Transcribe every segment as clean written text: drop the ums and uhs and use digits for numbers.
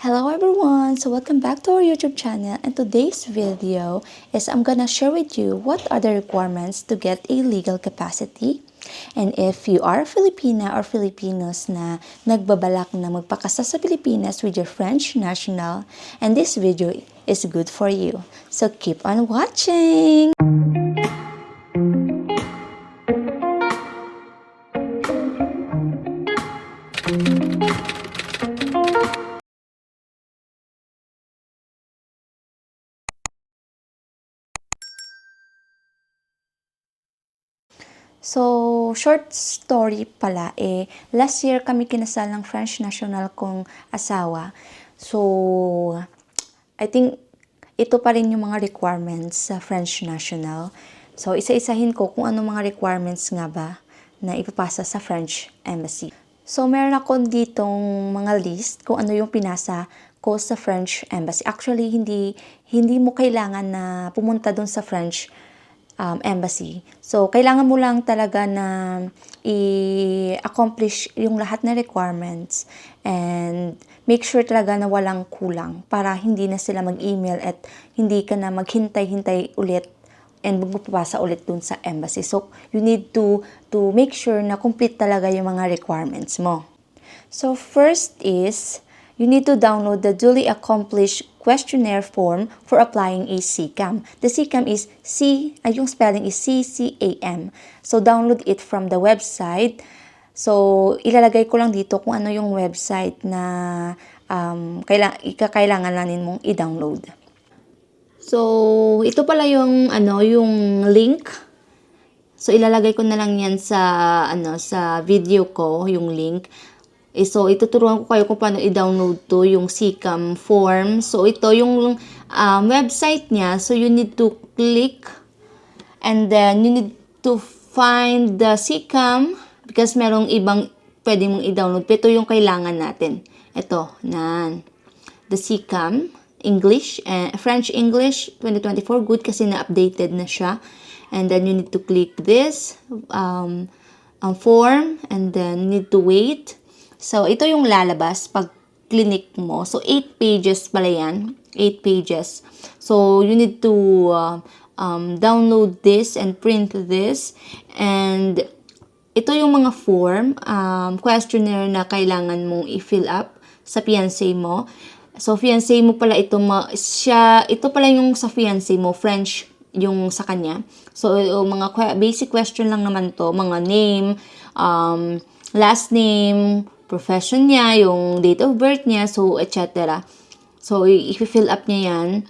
Hello everyone, so welcome back to our YouTube channel, and today's video is I'm gonna share with you what are the requirements to get a legal capacity. And if you are Filipina or Filipinos na nagbabalak na magpakasal sa Pilipinas with your French national, and this video is good for you. So keep on watching! So, short story pala, last year kami kinasal ng French national kong asawa. So, I think ito pa rin yung mga requirements sa French national. So, isa-isahin ko kung ano mga requirements nga ba na ipapasa sa French embassy. So, meron ako ditong mga list kung ano yung pinasa ko sa French embassy. Actually, hindi mo kailangan na pumunta dun sa French embassy. So, kailangan mo lang talaga na i-accomplish yung lahat na requirements and make sure talaga na walang kulang para hindi na sila mag-email at hindi ka na maghintay-hintay ulit and magpapasa ulit dun sa embassy. So, you need to make sure na complete talaga yung mga requirements mo. So, first is, you need to download the duly accomplished questionnaire form for applying a CCAM. The CCAM is yung spelling is CCAM. So, download it from the website. So, ilalagay ko lang dito kung ano yung website na kailangan natin mong i-download. So, ito pala yung yung link. So, ilalagay ko na lang yan sa sa video ko, yung link. So, ituturuan ko kayo kung paano i-download to, yung CCAM form. So, ito yung website niya. So, you need to click and then you need to find the CCAM because merong ibang pwede mong i-download. Pero ito yung kailangan natin. Ito, the CCAM, English, French English 2024. Good kasi na-updated na siya. And then you need to click this form and then you need to wait. So, ito yung lalabas pag clinic mo. So, 8 pages pala yan. 8 pages. So, you need to download this and print this. And ito yung mga form, questionnaire na kailangan mong i-fill up sa fiancé mo. So, fiancé mo pala ito, ito pala yung sa fiancé mo, French yung sa kanya. So, mga basic question lang naman to, mga name, last name, profession niya, yung date of birth niya, so etc. So, i-fill up niya yan.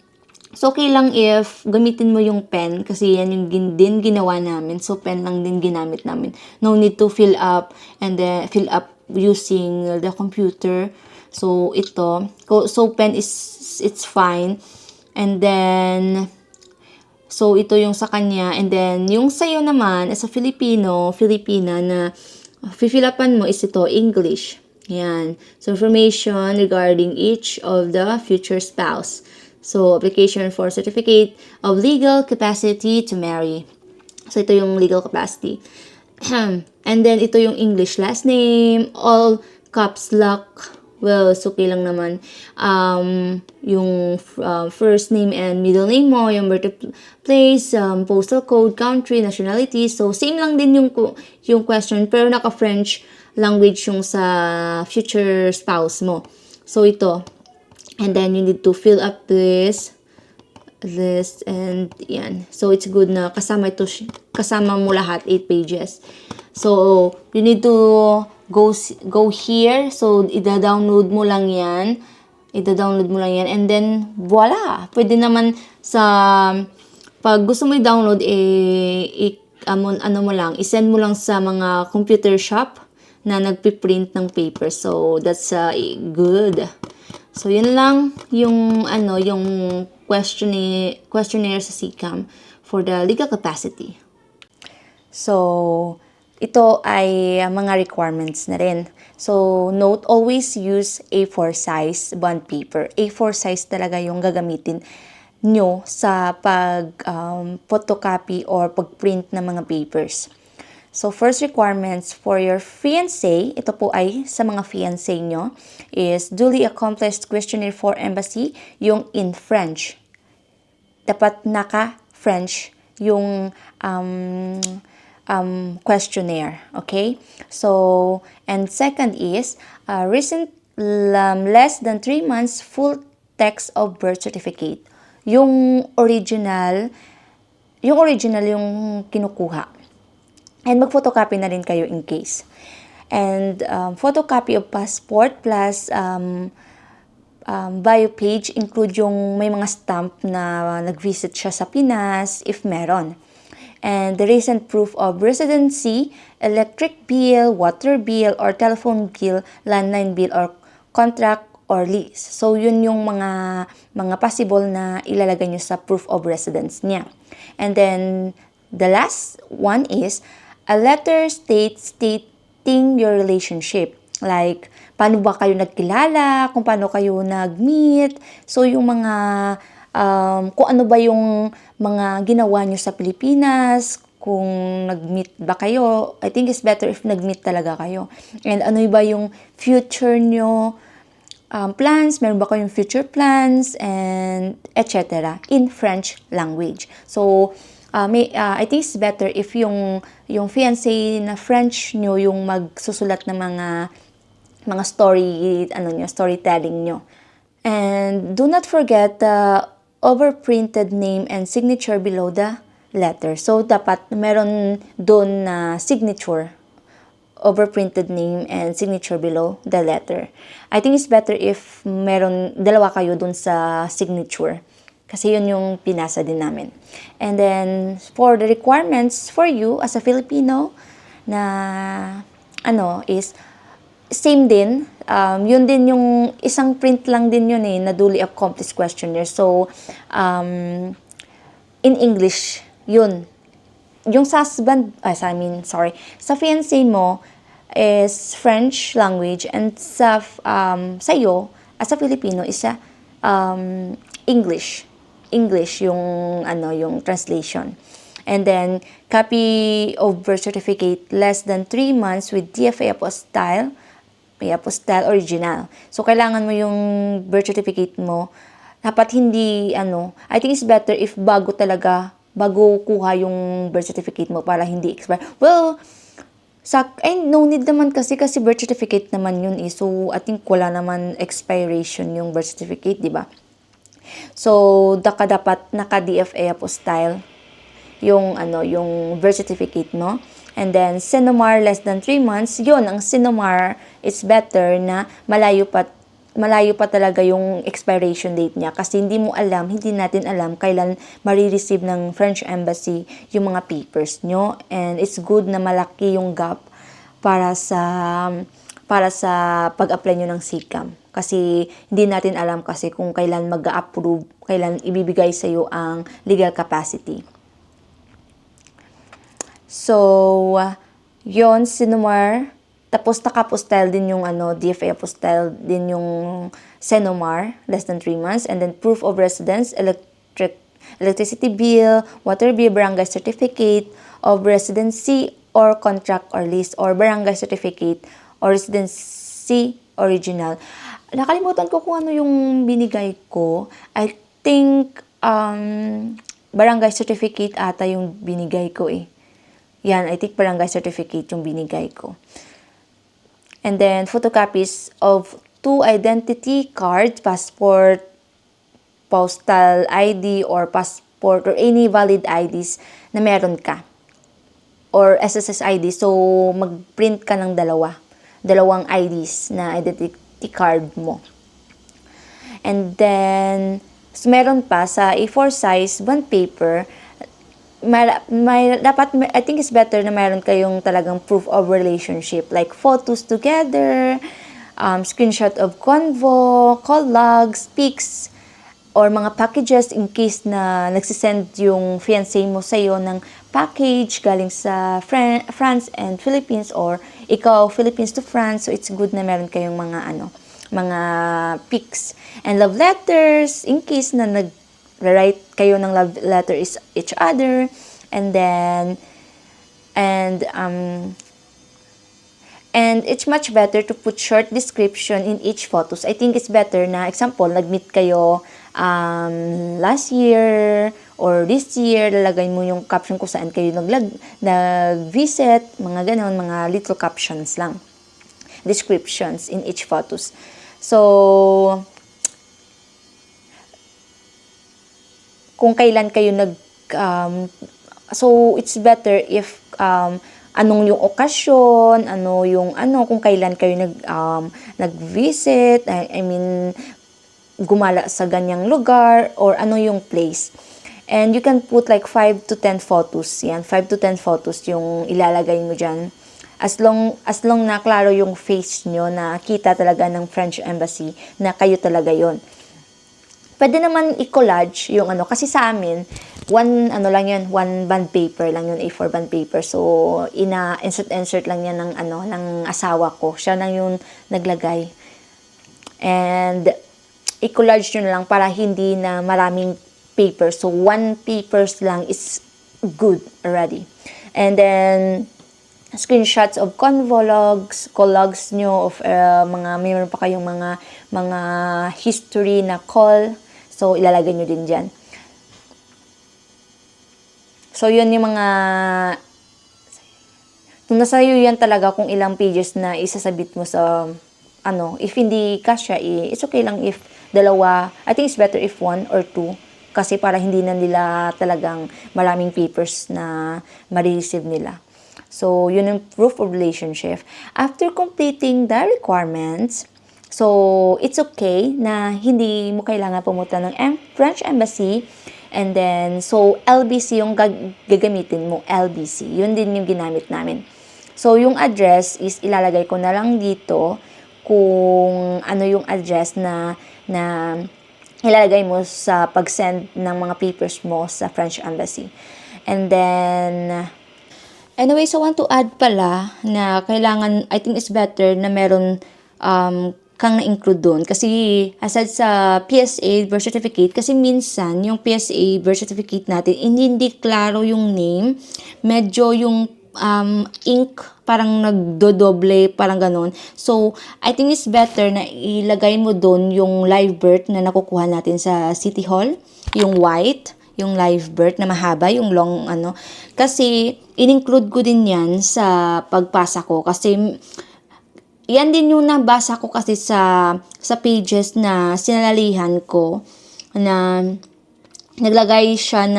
So, okay lang if gamitin mo yung pen kasi yan yung din ginawa namin. So, pen lang din ginamit namin. No need to fill up and then fill up using the computer. So, ito. So, pen it's fine. And then, so, ito yung sa kanya. And then, yung sa'yo naman, as a Filipina na fill upan mo is ito, English. Yan. So, information regarding each of the future spouse. So, application for certificate of legal capacity to marry. So, ito yung legal capacity. And then, ito yung English last name, all caps lock. Well, it's okay lang naman. Yung first name and middle name mo, yung birthplace, postal code, country, nationality. So, same lang din yung question, pero naka-French language yung sa future spouse mo. So, ito. And then, you need to fill up this, and yan. So, it's good na kasama mo lahat, 8 pages. So, you need to go here. So, ida-download mo lang yan. And then, voila! Pwede naman pag gusto mo i-download, i-send mo lang sa mga computer shop na nagpiprint ng paper. So, that's good. So, yun lang yung questionnaire sa CCAM for the legal capacity. So, ito ay mga requirements na rin. So, note, always use A4 size bond paper. A4 size talaga yung gagamitin nyo sa photocopy or pag-print ng mga papers. So, first requirements for your fiancé, ito po ay sa mga fiancé nyo, is duly accomplished questionnaire for embassy, yung in French. Dapat naka-French yung questionnaire, okay? So, and second is, recent less than 3 months full text of birth certificate. Yung original yung kinukuha. And mag-photocopy na rin kayo in case. And photocopy of passport plus bio page include yung may mga stamp na nag-visit siya sa Pinas if meron. And the recent proof of residency, electric bill, water bill, or telephone bill, landline bill, or contract or lease. So, yun yung mga possible na ilalagay nyo sa proof of residence niya. And then, the last one is a letter stating your relationship. Like, paano ba kayo nagkilala, kung paano kayo nag-meet. So, yung mga, kung ano ba yung mga ginawa nyo sa Pilipinas, kung nag-meet ba kayo. I think it's better if nag-meet talaga kayo. And ano ba yung future nyo, plans, meron ba kayong future plans, and etc. in French language. So, I think it's better if yung fiancé na French nyo yung magsusulat ng mga storytelling nyo. And do not forget the overprinted name and signature below the letter. So, dapat meron doon na signature, overprinted name and signature below the letter. I think it's better if meron dalawa kayo dun sa signature. Kasi yun yung pinasa din namin. And then, for the requirements for you as a Filipino na is same din. Yun din yung isang print lang din yun na duly accomplished questionnaire. So, in English, yun. Yung sa fiancé mo is French language and sa'yo, as a Filipino, is English. English yung translation. And then, copy of birth certificate less than 3 months with DFA apostille original. So, kailangan mo yung birth certificate mo. Dapat hindi, I think it's better if bago kuha yung birth certificate mo para hindi expire. Well, no need naman kasi birth certificate naman yun eh. So, I think wala naman expiration yung birth certificate, di ba? So, dapat naka-DFA apostille yung birth certificate mo. And then, Sinomar less than 3 months. Yun, ang Sinomar, it's better na malayo pa talaga yung expiration date niya. Kasi hindi natin alam kailan marireceive ng French Embassy yung mga papers nyo. And it's good na malaki yung gap para sa pag-apply nyo ng SICAM. Kasi hindi natin alam kasi kung kailan mag-approve, kailan ibibigay sa'yo ang legal capacity. So, yon Sinomar. Tapos naka-apostille din yung DFA apostille din yung Sinomar, less than 3 months. And then proof of residence, electricity bill, water bill, barangay certificate of residency or contract or lease, or barangay certificate or residency original. Nakalimutan ko kung ano yung binigay ko. I think barangay certificate ata yung binigay ko eh. Yan, I think barangay certificate yung binigay ko. And then photocopies of 2 identity cards, passport, postal ID, or passport, or any valid IDs na meron ka. Or SSS ID. So, mag-print ka ng dalawang IDs na identity card mo. And then, meron pa sa A4 size bond paper, dapat, I think it's better na meron kayong talagang proof of relationship, like photos together, screenshot of convo, call logs, pics, or mga packages in case na nagsisend yung fiancé mo sa'yo ng package galing sa France and Philippines, or ikaw Philippines to France. So it's good na meron kayong mga pics and love letters in case na nag-write kayo ng love letter is each other. And then And it's much better to put short description in each photos. I think it's better na, example, nag-meet kayo last year or this year, lalagay mo yung caption kung saan kayo nag-visit, mga ganon, mga little captions lang. Descriptions in each photos. So, kung kailan kayo so it's better if anong yung okasyon, kung kailan kayo nag-visit, I mean, gumala sa ganyang lugar, or ano yung place. And you can put like 5 to 10 photos. Yan, 5 to 10 photos yung ilalagay mo dyan. As long na klaro yung face nyo, na kita talaga ng French Embassy na kayo talaga yon. Pwede naman i-collage yung kasi sa amin, one band paper lang yun, A4 band paper. So, insert lang yan ng asawa ko. Siya lang yung naglagay. And, i-collage nyo lang para hindi na maraming paper. So, one papers lang is good already. And then, screenshots of convologs, logs nyo of mayroon pa kayong mga history na call. So, ilalagay nyo din dyan. So, yun yung mga kung nasa iyo yan talaga kung ilang pages na isasabit mo sa if hindi kasya, it's okay lang if dalawa. I think it's better if 1 or 2. Kasi para hindi na nila talagang maraming papers na ma-receive nila. So, yun yung proof of relationship. After completing the requirements, so, it's okay na hindi mo kailangan pumunta ng French Embassy. And then, so, LBC yung gagamitin mo. LBC. Yun din yung ginamit namin. So, yung address is ilalagay ko na lang dito kung ano yung address na ilalagay mo sa pag-send ng mga papers mo sa French Embassy. And then, anyway, so I want to add pala na kailangan, I think it's better na meron kang na-include doon. Kasi aside sa PSA birth certificate, kasi minsan yung PSA birth certificate natin, hindi klaro yung name. Medyo yung ink parang nagdodoble, parang ganon. So, I think it's better na ilagay mo doon yung live birth na nakukuha natin sa City Hall. Yung white, yung live birth na mahaba, yung long Kasi, in-include ko din yan sa pagpasa ko. Kasi, yan din yung nabasa ko kasi sa pages na sinalalihan ko na naglagay siya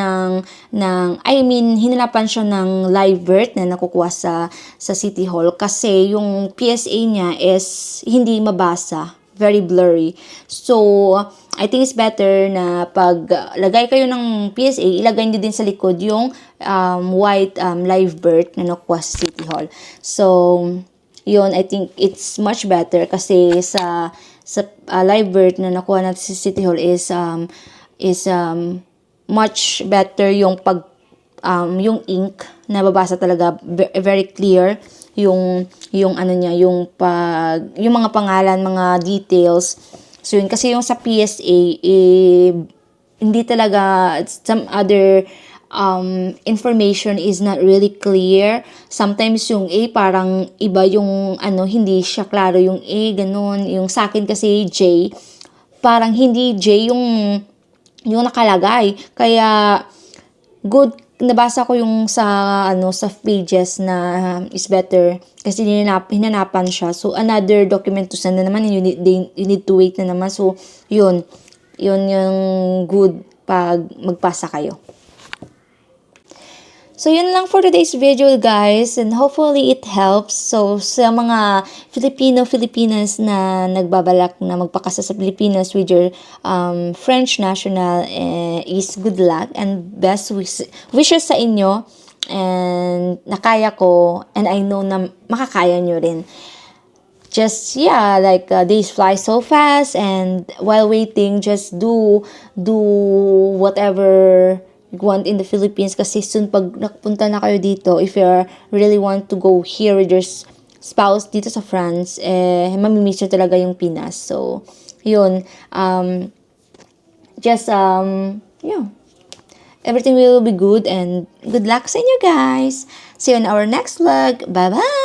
hinanapan siya ng live birth na nakukuha sa City Hall kasi yung PSA niya is hindi mabasa, very blurry. So, I think it's better na pag lagay kayo ng PSA, ilagay niyo din sa likod yung white live birth na nakukuha sa City Hall. So, yun, I think it's much better kasi sa live birth na nakuha natin sa City Hall is much better yung yung ink na babasa talaga very clear yung niya, yung mga pangalan, mga details. So yun, kasi yung sa PSA hindi talaga, some other information is not really clear. Sometimes yung A parang iba yung hindi siya klaro yung A, ganun. Yung sa akin kasi J, parang hindi J yung nakalagay. Kaya good nabasa ko yung sa pages na is better kasi hinanapan siya. So another document to send na naman, you need to wait na naman. So yun yung good pag magpasa kayo. So, yun lang for today's video, guys. And hopefully, it helps. So, sa mga Filipinas na nagbabalak na magpakasal sa Pilipinas with your French national, is good luck and best wishes sa inyo. And nakaya ko, and I know na makakaya nyo rin. Just, days fly so fast. And while waiting, just do whatever want in the Philippines kasi soon pag napunta na kayo dito, if you really want to go here with your spouse dito sa France, mamimiss nyo talaga yung Pinas. So, yun. everything will be good and good luck sa inyo guys. See you in our next vlog. Bye-bye!